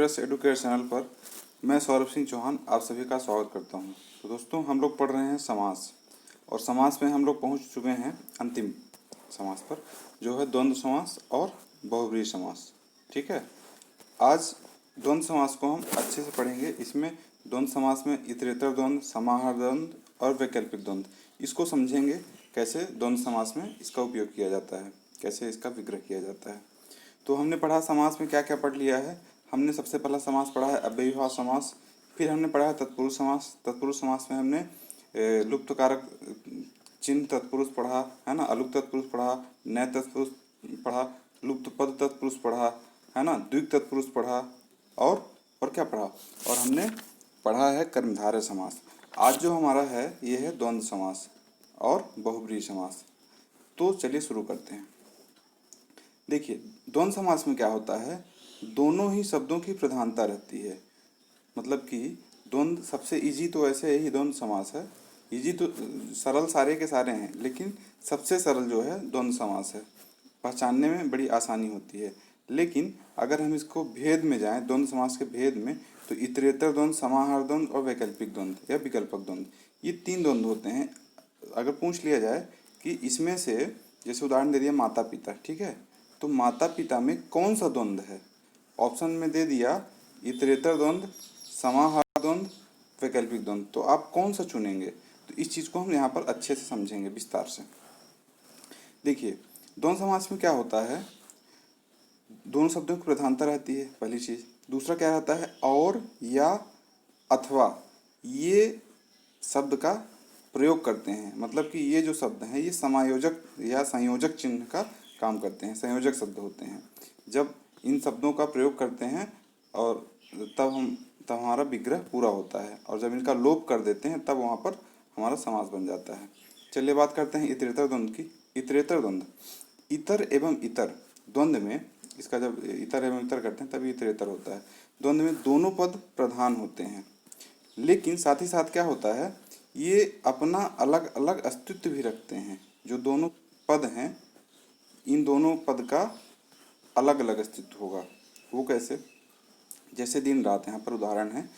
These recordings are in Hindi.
प्रोग्रेस एडुकेट चैनल पर मैं सौरभ सिंह चौहान आप सभी का स्वागत करता हूं। तो दोस्तों, हम लोग पढ़ रहे हैं समास, और समास में हम लोग पहुंच चुके हैं अंतिम समास पर, जो है द्वंद्व समास और बहुब्रीहि समास। ठीक है, आज द्वंद्व समास को हम अच्छे से पढ़ेंगे। इसमें द्वंद्व समास में इतरेतर द्वंद्व, समाहार द्वंद्व और वैकल्पिक द्वंद्व, इसको समझेंगे कैसे द्वंद्व समास में इसका उपयोग किया जाता है, कैसे इसका विग्रह किया जाता है। तो हमने पढ़ा समास में क्या क्या पढ़ लिया है। हमने सबसे पहला समास पढ़ा है अव्ययीभाव समास, फिर हमने पढ़ा है तत्पुरुष समास। तत्पुरुष समास में हमने लुप्त कारक चिन्ह तत्पुरुष पढ़ा है ना, अलुप्त तत्पुरुष पढ़ा, नए तत्पुरुष पढ़ा, लुप्त पद तत्पुरुष पढ़ा है ना, द्विक तत्पुरुष पढ़ा, और क्या पढ़ा, और हमने पढ़ा है कर्मधारय समास। आज जो हमारा है ये है द्वंद्व समास और बहुब्रीहि समास। तो चलिए शुरू करते हैं। देखिए, द्वंद्व समास में क्या होता है, दोनों ही शब्दों की प्रधानता रहती है। मतलब कि द्वंद्व सबसे इजी तो ऐसे ही द्वंद्व समास है। इजी तो सरल सारे के सारे हैं, लेकिन सबसे सरल जो है द्वंद्व समास है। पहचानने में बड़ी आसानी होती है। लेकिन अगर हम इसको भेद में जाएं, द्वंद्व समास के भेद में, तो इतरेतर द्वंद्व, समाहार द्वंद्व और वैकल्पिक द्वंद्व या विकल्पक द्वंद्व, ये तीन द्वंद्व होते हैं। अगर पूछ लिया जाए कि इसमें से, जैसे उदाहरण दे दिया माता पिता, ठीक है, तो माता पिता में कौन सा द्वंद्व है, ऑप्शन में दे दिया इतरेतर द्वंद्व, समाहार द्वंद्व, वैकल्पिक द्वंद्व, तो आप कौन सा चुनेंगे। तो इस चीज़ को हम यहाँ पर अच्छे से समझेंगे विस्तार से। देखिए, द्वंद्व समास में क्या होता है, दोनों शब्दों की प्रधानता रहती है, पहली चीज़। दूसरा क्या रहता है, और या अथवा, ये शब्द का प्रयोग करते हैं। मतलब कि ये जो शब्द हैं ये समायोजक या संयोजक चिन्ह का काम करते हैं, संयोजक शब्द होते हैं। जब इन शब्दों का प्रयोग करते हैं और तब हमारा विग्रह पूरा होता है, और जब इनका लोप कर देते हैं तब वहाँ पर हमारा समास बन जाता है। चलिए बात करते हैं इतरेतर द्वंद्व की। इतरेतर द्वंद्व, इतर एवं इतर द्वंद्व में, इसका जब इतर एवं इतर करते हैं तभी इतरेतर होता है। द्वंद्व में दोनों पद प्रधान होते हैं, लेकिन साथ ही साथ क्या होता है, ये अपना अलग अलग अस्तित्व भी रखते हैं। जो दोनों पद हैं, इन दोनों पद का अलग अलग अस्तित्व होगा। वो कैसे, जैसे दिन रात, यहाँ पर उदाहरण है।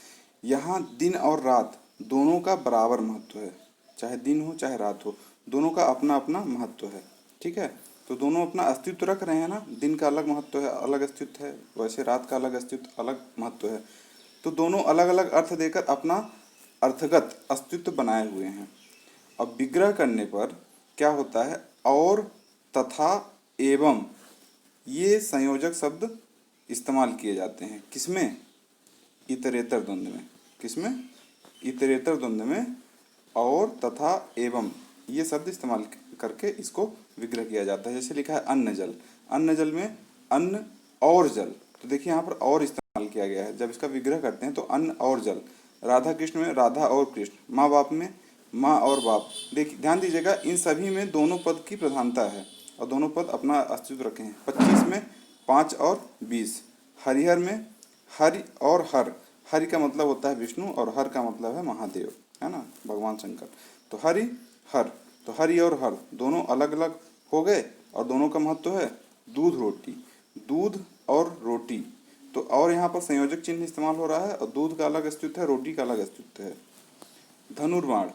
यहाँ दिन और रात दोनों का बराबर महत्व है, चाहे दिन हो चाहे रात हो, दोनों का अपना अपना महत्व है। ठीक है, तो दोनों अपना अस्तित्व रख रहे हैं ना। दिन का अलग महत्व है, अलग अस्तित्व है, वैसे रात का अलग अस्तित्व, अलग महत्व है। तो दोनों अलग अलग अर्थ देकर अपना अर्थगत अस्तित्व बनाए हुए हैं। अब विग्रह करने पर क्या होता है, और, तथा, एवं, ये संयोजक शब्द इस्तेमाल किए जाते हैं। किसमें, इतरेतर द्वंद्व में। किसमें, इतरेतर द्वंद्व में और, तथा, एवं, ये शब्द इस्तेमाल करके इसको विग्रह किया जाता है। जैसे लिखा है अन्न जल, अन्न जल में अन्न और जल, तो देखिए यहाँ पर और इस्तेमाल किया गया है। जब इसका विग्रह करते हैं तो अन्न और जल। राधा कृष्ण में राधा और कृष्ण, माँ बाप में माँ और बाप। देखिए, ध्यान दीजिएगा, इन सभी में दोनों पद की प्रधानता है और दोनों पद अपना अस्तित्व रखे हैं। 25 में 5 और 20। हरिहर में हरि और हर, हरि का मतलब होता है विष्णु और हर का मतलब है महादेव, है ना, भगवान शंकर। तो हरि हर, तो हरि और हर दोनों अलग अलग हो गए, और दोनों का महत्व है दूध रोटी, दूध और रोटी। तो और यहाँ पर संयोजक चिन्ह इस्तेमाल हो रहा है, और दूध का अलग अस्तित्व है, रोटी का अलग अस्तित्व है। धनुर्बाण,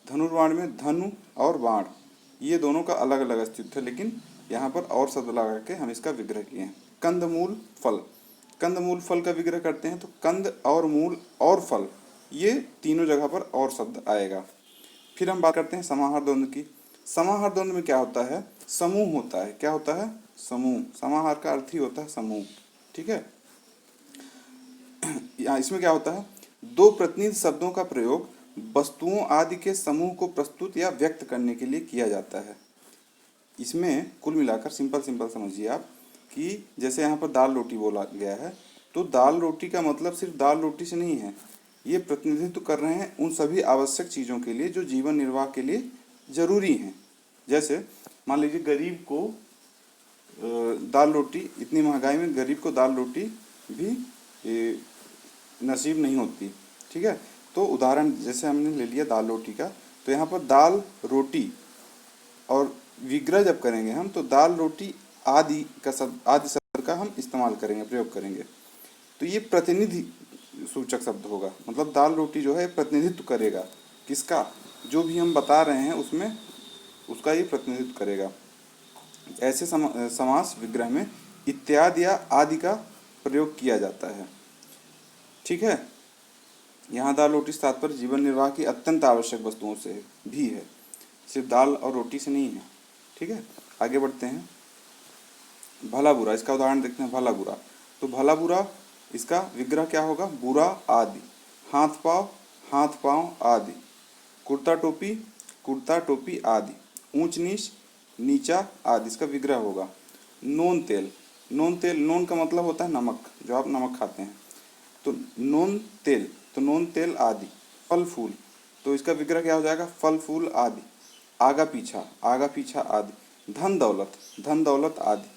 धनुर्बाण में धनु और बाण, ये दोनों का अलग अलग अस्तित्व है, लेकिन यहाँ पर और शब्द लगा के हम इसका विग्रह किए हैं। कंदमूल फल, कंदमूल फल का विग्रह करते हैं तो कंद और मूल और फल, ये तीनों जगह पर और शब्द आएगा। फिर हम बात करते हैं समाहार द्वंद्व की। समाहार द्वंद्व में क्या होता है, समूह होता है। क्या होता है, समूह। समाहार का अर्थ ही होता है समूह। ठीक है, इसमें क्या होता है, दो प्रतिनिधि शब्दों का प्रयोग वस्तुओं आदि के समूह को प्रस्तुत या व्यक्त करने के लिए किया जाता है। इसमें कुल मिलाकर सिंपल समझिए आप, कि जैसे यहाँ पर दाल रोटी बोला गया है, तो दाल रोटी का मतलब सिर्फ दाल रोटी से नहीं है, ये प्रतिनिधित्व कर रहे हैं उन सभी आवश्यक चीज़ों के लिए जो जीवन निर्वाह के लिए जरूरी हैं। जैसे मान लीजिए गरीब को दाल रोटी, इतनी महंगाई में गरीब को दाल रोटी भी नसीब नहीं होती। ठीक है, तो उदाहरण जैसे हमने ले लिया दाल रोटी का, तो यहाँ पर दाल रोटी और विग्रह जब करेंगे हम, तो दाल रोटी आदि का शब्द, आदि शब्द का हम इस्तेमाल करेंगे, प्रयोग करेंगे। तो ये प्रतिनिधि सूचक शब्द होगा, मतलब दाल रोटी जो है प्रतिनिधित्व करेगा किसका, जो भी हम बता रहे हैं उसमें उसका ये प्रतिनिधित्व करेगा। ऐसे समास विग्रह में इत्यादि या आदि का प्रयोग किया जाता है। ठीक है, यहाँ दाल रोटी से तात्पर्य जीवन निर्वाह की अत्यंत आवश्यक वस्तुओं से भी है, सिर्फ दाल और रोटी से नहीं है। ठीक है, आगे बढ़ते हैं। भला बुरा, इसका उदाहरण देखते हैं। भला बुरा, तो भला बुरा इसका विग्रह क्या होगा, बुरा आदि, हाथ पाँव आदि, कुर्ता टोपी आदि, ऊंच नीच नीचा आदि, इसका विग्रह होगा। नोन तेल, नोन का मतलब होता है नमक, जो आप नमक खाते हैं, तो नोन तेल आदि। फल फूल, तो इसका विग्रह क्या हो जाएगा, फल फूल आदि। आगा पीछा आदि। धन दौलत आदि।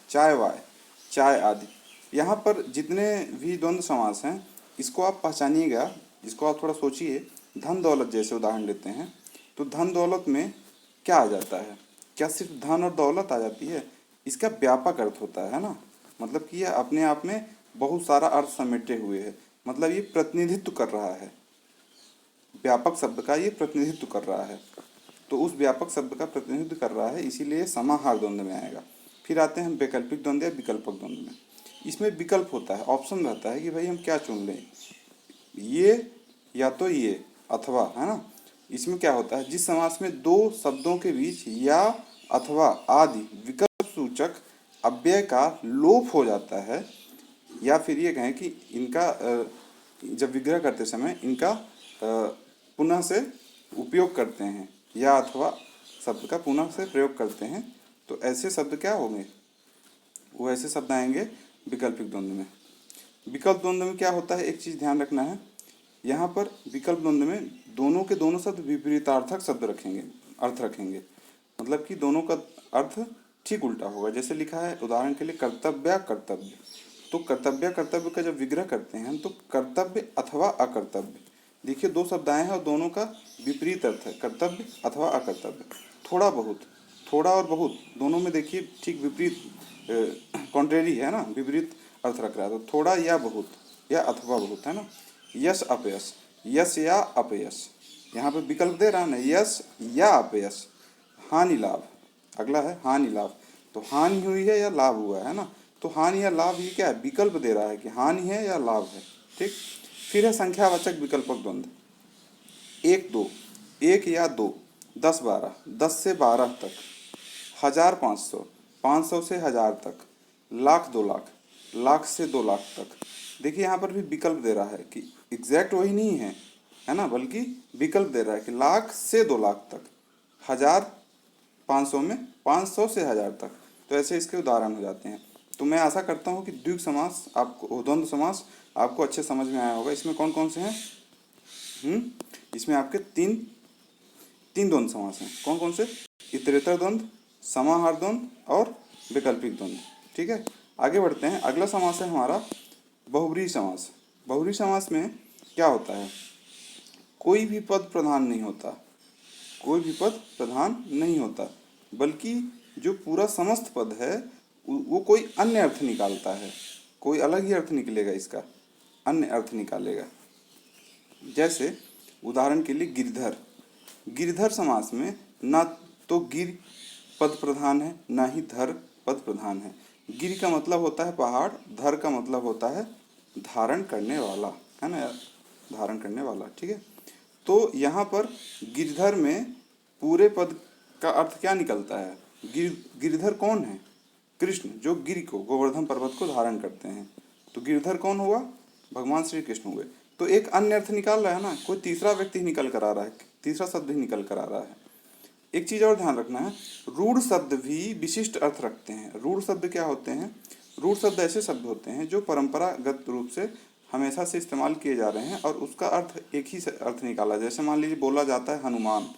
चाय आदि। यहाँ पर जितने भी द्वंद्व समास हैं इसको आप पहचानिएगा, इसको आप थोड़ा सोचिए। धन दौलत जैसे उदाहरण लेते हैं, तो धन दौलत में क्या आ जाता है, क्या सिर्फ धन और दौलत आ जाती है, इसका व्यापक अर्थ होता है ना, मतलब कि यह अपने आप में बहुत सारा अर्थ समेटे हुए है, मतलब ये प्रतिनिधित्व कर रहा है, व्यापक शब्द का ये प्रतिनिधित्व कर रहा है, तो उस व्यापक शब्द का प्रतिनिधित्व कर रहा है, इसीलिए समाहार द्वंद्व में आएगा। फिर आते हैं हम वैकल्पिक द्वंद्व या विकल्पक द्वंद्व में। इसमें विकल्प होता है, ऑप्शन रहता है कि भाई हम क्या चुन लें, ये या तो ये अथवा, है ना। इसमें क्या होता है, जिस समास में दो शब्दों के बीच या अथवा आदि विकल्प सूचक अव्यय का लोप हो जाता है, या फिर ये कहें कि इनका जब विग्रह करते समय इनका पुनः से उपयोग करते हैं, या अथवा शब्द का पुनः से प्रयोग करते हैं, तो ऐसे शब्द क्या होंगे, वो ऐसे शब्द आएंगे विकल्पिक द्वंद्व में। विकल्प द्वंद्व में क्या होता है, एक चीज़ ध्यान रखना है, यहाँ पर विकल्प द्वंद्व में दोनों के दोनों शब्द विपरीतार्थक शब्द अर्थ रखेंगे, मतलब कि दोनों का अर्थ ठीक उल्टा होगा। जैसे लिखा है उदाहरण के लिए कर्तव्य, तो कर्तव्य का जब विग्रह करते हैं तो कर्तव्य अथवा अकर्तव्य, देखिए दो शब्द आए हैं और दोनों का विपरीत अर्थ है, कर्तव्य अथवा अकर्तव्य। थोड़ा और बहुत दोनों में देखिए ठीक विपरीत कॉन्ट्रेरी है ना, विपरीत अर्थ रख रहा है, तो थोड़ा या बहुत या अथवा बहुत, है ना। यश अपयश, यश या अपयश, यहाँ पे विकल्प दे रहा है ना, यश या अपयश। हानि लाभ, अगला है हानि लाभ, तो हानि हुई है या लाभ हुआ है ना, तो हानि या लाभ ये क्या है, विकल्प दे रहा है कि हानि है या लाभ है। ठीक, फिर है संख्यावाचक विकल्पक द्वंद्व। एक या दो, 10-12, 10 से 12 तक, 1000-500, 500 से 1000 तक, लाख 2 लाख, लाख से 2 लाख तक। देखिए यहाँ पर भी विकल्प दे रहा है कि एग्जैक्ट वही नहीं है ना, बल्कि विकल्प दे रहा है कि लाख से 2 लाख तक, 1000-500 में 500 से 1000 तक, तो ऐसे इसके उदाहरण हो जाते हैं। तो मैं आशा करता हूँ कि द्विग समास आपको, द्वंद्व समास आपको अच्छे समझ में आया होगा। इसमें कौन कौन से हैं, इसमें आपके तीन द्वंद्व समास हैं। कौन कौन से, इतरेतर द्वंद्व, समाहार द्वंद्व और वैकल्पिक द्वंद्व। ठीक है, आगे बढ़ते हैं। अगला समास है हमारा बहुब्रीहि समास। बहुब्रीहि समास में क्या होता है, कोई भी पद प्रधान नहीं होता, बल्कि जो पूरा समस्त पद है वो कोई अन्य अर्थ निकालता है, कोई अलग ही अर्थ निकलेगा, इसका अन्य अर्थ निकालेगा। जैसे उदाहरण के लिए गिरधर समास में ना तो गिर पद प्रधान है, ना ही धर पद प्रधान है। गिर का मतलब होता है पहाड़, धर का मतलब होता है धारण करने वाला, है ना, धारण करने वाला। ठीक है, तो यहाँ पर गिरधर में पूरे पद का अर्थ क्या निकलता है, गिरधर कौन है, कृष्ण, जो गिर को, गोवर्धन पर्वत को धारण करते हैं, तो गिरधर कौन हुआ, भगवान श्री कृष्ण हुए। तो एक अन्य अर्थ निकाल रहा है ना, कोई तीसरा व्यक्ति निकल कर आ रहा है, तीसरा शब्द ही निकल कर आ रहा है। एक चीज और ध्यान रखना है, रूढ़ शब्द भी विशिष्ट अर्थ रखते हैं। रूढ़ शब्द क्या होते हैं, रूढ़ शब्द ऐसे शब्द होते हैं जो परंपरागत रूप से हमेशा से इस्तेमाल किए जा रहे हैं और उसका अर्थ एक ही अर्थ निकाला। जैसे मान लीजिए बोला जाता है हनुमान,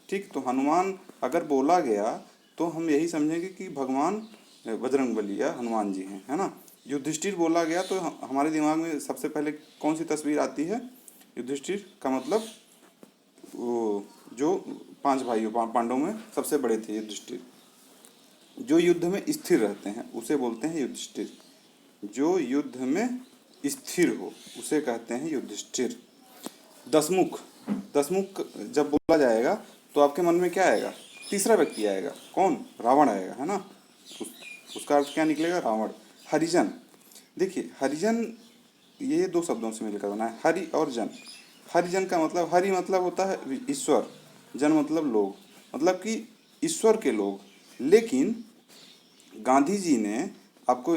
ठीक, तो हनुमान अगर बोला गया तो हम यही समझेंगे कि भगवान बजरंगबली या हनुमान जी हैं, है ना। युधिष्ठिर बोला गया तो हमारे दिमाग में सबसे पहले कौन सी तस्वीर आती है, युधिष्ठिर का मतलब वो जो 5 भाइयों पांडवों में सबसे बड़े थे युधिष्ठिर, जो युद्ध में स्थिर रहते हैं उसे बोलते हैं युधिष्ठिर, जो युद्ध में स्थिर हो, उसे कहते हैं युधिष्ठिर। दसमुख, दसमुख जब बोला जाएगा तो आपके मन में क्या आएगा? तीसरा व्यक्ति आएगा। कौन? रावण आएगा, है ना। उस, उसका अर्थ क्या निकलेगा? रावण। हरिजन, देखिए हरिजन ये दो शब्दों से मिलकर बना है, हरि और जन। हरिजन का मतलब, हरि मतलब होता है ईश्वर, जन मतलब लोग, मतलब कि ईश्वर के लोग। लेकिन गांधी जी ने, आपको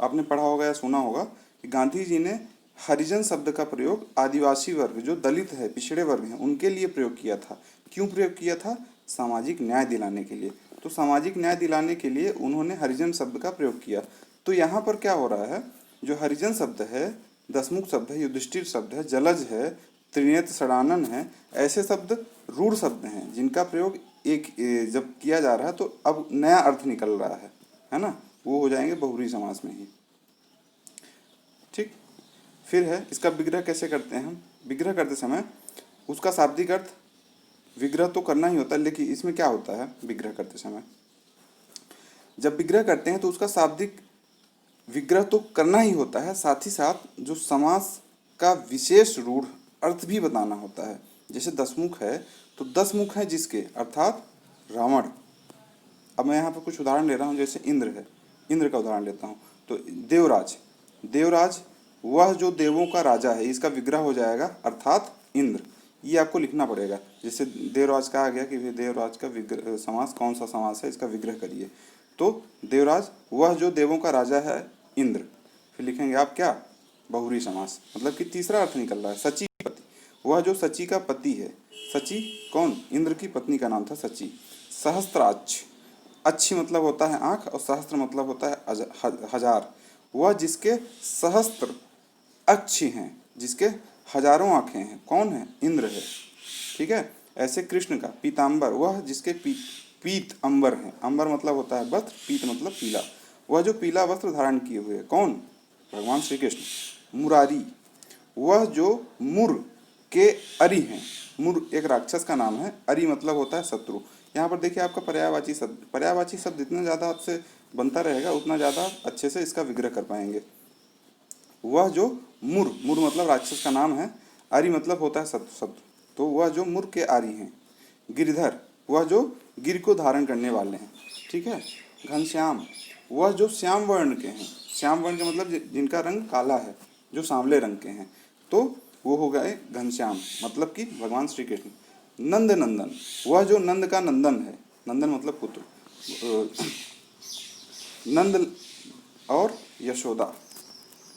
आपने पढ़ा होगा या सुना होगा कि गांधी जी ने हरिजन शब्द का प्रयोग आदिवासी वर्ग, जो दलित है, पिछड़े वर्ग हैं, उनके लिए प्रयोग किया था। क्यों प्रयोग किया था? सामाजिक न्याय दिलाने के लिए। तो सामाजिक न्याय दिलाने के लिए उन्होंने हरिजन शब्द का प्रयोग किया। तो यहाँ पर क्या हो रहा है, जो हरिजन शब्द है, दसमुख शब्द है, युधिष्ठिर शब्द है, जलज है, त्रिनेत्र षडानन है, ऐसे शब्द रूढ़ शब्द हैं जिनका प्रयोग एक जब किया जा रहा है तो अब नया अर्थ निकल रहा है ना, वो हो जाएंगे बहुव्रीहि समास में ही। ठीक, फिर है इसका विग्रह कैसे करते हैं हम। विग्रह करते समय उसका शाब्दिक अर्थ, विग्रह तो करना ही होता है, लेकिन इसमें क्या होता है विग्रह करते समय, जब विग्रह करते हैं तो उसका शाब्दिक विग्रह तो करना ही होता है, साथ ही साथ जो समास का विशेष रूढ़ अर्थ भी बताना होता है। जैसे दसमुख है तो 10 मुख है जिसके, अर्थात रावण। अब मैं यहाँ पर कुछ उदाहरण ले रहा हूँ, जैसे इंद्र है, इंद्र का उदाहरण लेता हूँ। तो देवराज, देवराज वह जो देवों का राजा है, इसका विग्रह हो जाएगा अर्थात इंद्र। ये आपको लिखना पड़ेगा। जैसे देवराज कहा गया कि देवराज का विग्रह समास कौन सा समास है, इसका विग्रह करिए। तो देवराज वह जो देवों का राजा है इंद्र, फिर लिखेंगे आप क्या? बहुव्रीहि समास, मतलब कि तीसरा अर्थ निकल रहा है। सची पति, वह जो सची का पति है। सची कौन? इंद्र की पत्नी का नाम था सची। सहस्त्राक्ष, अच्छी मतलब होता है आंख, और सहस्त्र मतलब होता है हजार। वह जिसके सहस्त्र अक्षी हैं, जिसके हजारों आंखें हैं, कौन है? इंद्र है। ठीक है। ऐसे कृष्ण का पीताम्बर, वह जिसके पीत अंबर हैं, अंबर मतलब होता है वस्त्र, पीत मतलब पीला, वह जो पीला वस्त्र धारण किए हुए, कौन? भगवान श्री कृष्ण। मुरारी, वह जो मुर के अरि हैं, मुर एक राक्षस का नाम है, अरि मतलब होता है शत्रु। यहाँ पर देखिए आपका पर्यायवाची शब्द, पर्यायवाची शब्द जितना ज़्यादा आपसे बनता रहेगा उतना ज़्यादा अच्छे से इसका विग्रह कर पाएंगे। वह जो मुर, मुर मतलब राक्षस का नाम है, आरी मतलब होता है शत्रु, तो वह जो मुर के आरी हैं। गिरधर, वह जो गिर को धारण करने वाले हैं। ठीक है। घनश्याम, वह जो श्याम वर्ण के हैं, श्याम वर्ण का मतलब जिनका रंग काला है, जो सांवले रंग के हैं, तो वो हो गए घनश्याम, मतलब कि भगवान श्री कृष्ण। नंद नंदन, वह जो नंद का नंदन है, नंदन मतलब पुत्र, नंद और यशोदा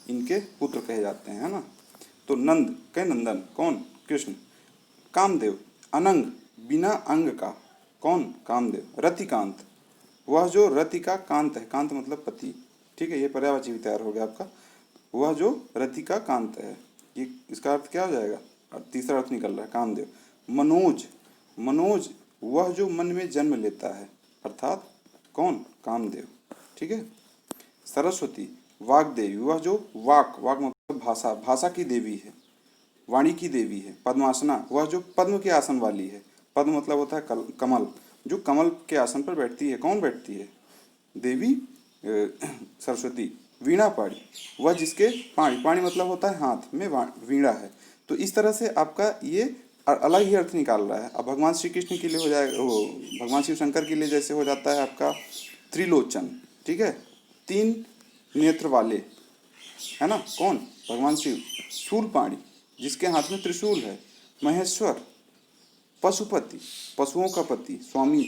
इनके पुत्र कहे जाते हैं, है ना। तो नंद के नंदन कौन? कृष्ण। कामदेव, अनंग बिना अंग का, कौन? कामदेव। रतिकांत, वह जो रति का कांत है, कांत मतलब पति। ठीक है, ये पर्यायवाची भी तैयार हो गया आपका। वह जो रति का कांत है, ये इसका अर्थ क्या हो जाएगा? तीसरा अर्थ निकल रहा है कामदेव। मनोज, मनोज वह जो मन में जन्म लेता है, अर्थात कौन? कामदेव। ठीक है। सरस्वती, वाग्देवी, वह जो वाक, वाक मतलब भाषा, भाषा की देवी है, वाणी की देवी है। पद्मासना, वह जो पद्म के आसन वाली है, पद्म मतलब होता है कमल, जो कमल के आसन पर बैठती है, कौन बैठती है? देवी सरस्वती। वीणा पाणी, वह जिसके पाणी, पाणी मतलब होता है हाथ में वीणा है। तो इस तरह से आपका ये अलग ही अर्थ निकाल रहा है। अब भगवान श्री कृष्ण के लिए हो जाएगा, वो भगवान शिव शंकर के लिए जैसे हो जाता है आपका त्रिलोचन। ठीक है, 3 नेत्र वाले, है ना, कौन? भगवान शिव। शूलपाणी, जिसके हाथ में त्रिशूल है। महेश्वर, पशुपति, पशुओं का पति, स्वामी,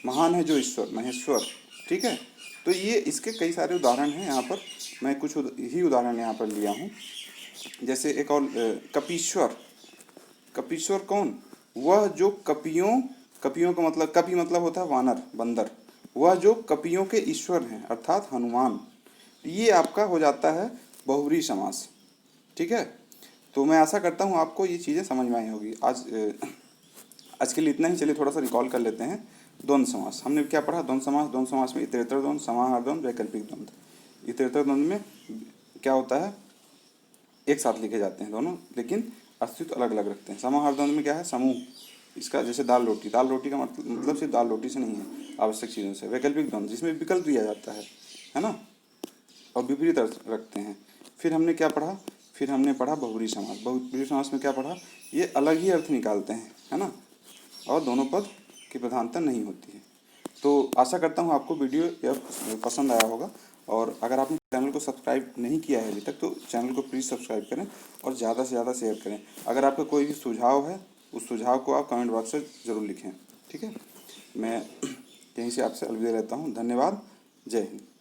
महान है जो ईश्वर, महेश्वर। ठीक है। तो ये इसके कई सारे उदाहरण हैं, यहाँ पर मैं कुछ ही उदाहरण यहाँ पर लिया हूँ। जैसे एक और कपीश्वर, कपीश्वर कौन? वह जो कपियों, कपियों का मतलब, कपि मतलब होता है वानर, बंदर, वह जो कपियों के ईश्वर हैं, अर्थात हनुमान। ये आपका हो जाता है बहुव्रीहि समास। ठीक है। तो मैं आशा करता हूँ आपको ये चीज़ें समझ में आई होगी। आज के लिए इतना ही। चलिए थोड़ा सा रिकॉल कर लेते हैं। द्वंद्व समास हमने क्या पढ़ा? द्वंद्व समास, द्वंद्व समास में इतरेतर द्वंद्व, समाहार द्वंद्व, वैकल्पिक द्वंद्व। इतरेतर द्वंद्व में क्या होता है? एक साथ लिखे जाते हैं दोनों, लेकिन अस्तित्व अलग अलग रखते हैं। समाहार द्वंद्व में क्या है? समूह, इसका जैसे दाल रोटी, दाल रोटी का मतलब सिर्फ दाल रोटी से नहीं है, आवश्यक चीज़ों से। वैकल्पिक द्वंद्व जिसमें विकल्प दिया जाता है ना, और विपरीत अर्थ रखते हैं। फिर हमने क्या पढ़ा, फिर हमने पढ़ा बहुब्रीहि समास। बहुब्रीहि समास में क्या पढ़ा, ये अलग ही अर्थ निकालते हैं, है ना, और दोनों पद की प्रधानता नहीं होती है। तो आशा करता हूँ आपको वीडियो यह पसंद आया होगा, और अगर आपने चैनल को सब्सक्राइब नहीं किया है अभी तक तो चैनल को प्लीज़ सब्सक्राइब करें और ज़्यादा से ज़्यादा शेयर करें। अगर आपका कोई भी सुझाव है उस सुझाव को आप कमेंट बॉक्स में ज़रूर लिखें। ठीक है, मैं यहीं से आपसे अलविदा लेता हूँ। धन्यवाद। जय हिंद।